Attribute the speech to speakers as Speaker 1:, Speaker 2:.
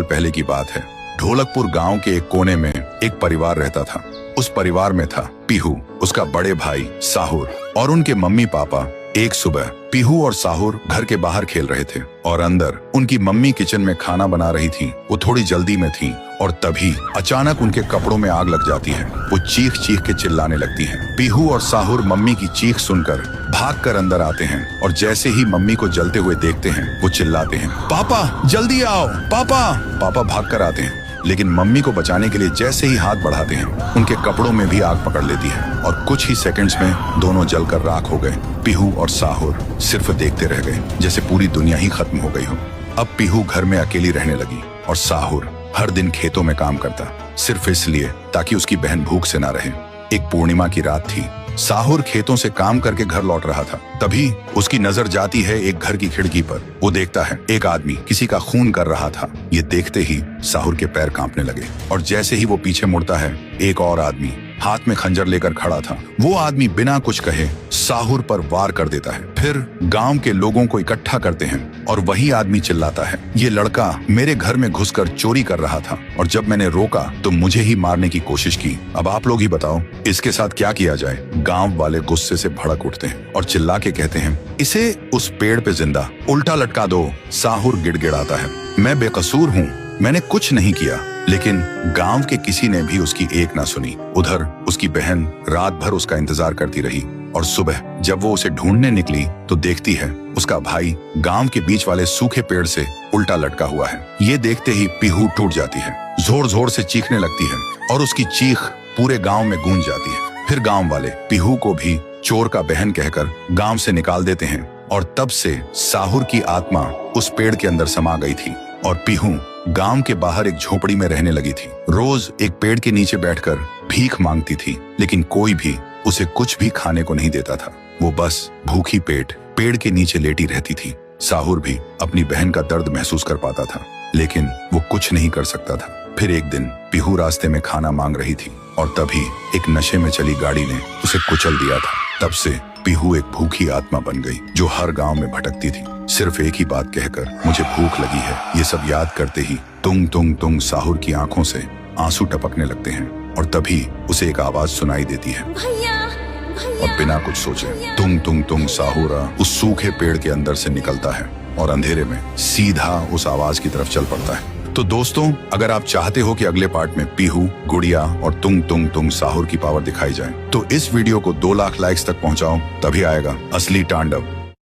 Speaker 1: पहले की बात है। ढोलकपुर गांव के एक कोने में एक परिवार रहता था। उस परिवार में था पीहू, उसका बड़े भाई साहुर और उनके मम्मी पापा। एक सुबह पीहू और साहुर घर के बाहर खेल रहे थे और अंदर उनकी मम्मी किचन में खाना बना रही थी। वो थोड़ी जल्दी में थी और तभी अचानक उनके कपड़ों में आग लग जाती है। वो चीख चीख के चिल्लाने लगती हैं। पीहू और साहुर मम्मी की चीख सुनकर भागकर अंदर आते हैं और जैसे ही मम्मी को जलते हुए देखते हैं वो चिल्लाते हैं, पापा जल्दी आओ पापा। पापा भागकर आते हैं लेकिन मम्मी को बचाने के लिए जैसे ही हाथ बढ़ाते हैं उनके कपड़ों में भी आग पकड़ लेती है और कुछ ही सेकंड्स में दोनों जलकर राख हो गए। पीहू और साहुर सिर्फ देखते रह गए जैसे पूरी दुनिया ही खत्म हो गई हो। अब पीहू घर में अकेली रहने लगी और साहुर हर दिन खेतों में काम करता, सिर्फ इसलिए ताकि उसकी बहन भूख से ना रहे। एक पूर्णिमा की रात थी। साहुर खेतों से काम करके घर लौट रहा था। तभी उसकी नजर जाती है एक घर की खिड़की पर। वो देखता है एक आदमी किसी का खून कर रहा था। ये देखते ही साहुर के पैर कांपने लगे और जैसे ही वो पीछे मुड़ता है एक और आदमी हाथ में खंजर लेकर खड़ा था। वो आदमी बिना कुछ कहे साहुर पर वार कर देता है। फिर गांव के लोगों को इकट्ठा करते हैं और वही आदमी चिल्लाता है, ये लड़का मेरे घर में घुसकर चोरी कर रहा था और जब मैंने रोका तो मुझे ही मारने की कोशिश की। अब आप लोग ही बताओ इसके साथ क्या किया जाए। गांव वाले गुस्से से भड़क उठते हैं और चिल्ला के कहते हैं, इसे उस पेड़ पे जिंदा उल्टा लटका दो। साहुर गिड़गिड़ाता है, मैं बेकसूर हूँ, मैंने कुछ नहीं किया। लेकिन गांव के किसी ने भी उसकी एक ना सुनी। उधर उसकी बहन रात भर उसका इंतजार करती रही और सुबह जब वो उसे ढूंढने निकली तो देखती है उसका भाई गांव के बीच वाले सूखे पेड़ से उल्टा लटका हुआ है। ये देखते ही पीहू टूट जाती है, जोर जोर से चीखने लगती है और उसकी चीख पूरे गांव में गूंज जाती है। फिर गांव वाले पीहू को भी चोर का बहन कहकर गांव से निकाल देते हैं और तब से साहुर की आत्मा उस पेड़ के अंदर समा गई थी और पीहू गांव के बाहर एक झोपड़ी में रहने लगी थी। रोज एक पेड़ के नीचे बैठकर भीख मांगती थी लेकिन कोई भी उसे कुछ भी खाने को नहीं देता था। वो बस भूखी पेट पेड़ के नीचे लेटी रहती थी। साहुर भी अपनी बहन का दर्द महसूस कर पाता था लेकिन वो कुछ नहीं कर सकता था। फिर एक दिन पीहू रास्ते में खाना मांग रही थी और तभी एक नशे में चली गाड़ी ने उसे कुचल दिया था। तब से पीहू एक भूखी आत्मा बन गई जो हर गांव में भटकती थी, सिर्फ एक ही बात कहकर, मुझे भूख लगी है। ये सब याद करते ही तुंग तुंग तुंग साहुर की आंखों से आंसू टपकने लगते हैं और तभी उसे एक आवाज सुनाई देती है और बिना कुछ सोचे तुंग तुंग तुंग साहुरा उस सूखे पेड़ के अंदर से निकलता है और अंधेरे में सीधा उस आवाज की तरफ चल पड़ता है। तो दोस्तों, अगर आप चाहते हो कि अगले पार्ट में पीहू, गुड़िया और तुंग तुंग तुंग साहुर की पावर दिखाई जाए तो इस वीडियो को 2 लाख लाइक्स तक पहुंचाओ, तभी आएगा असली तांडव।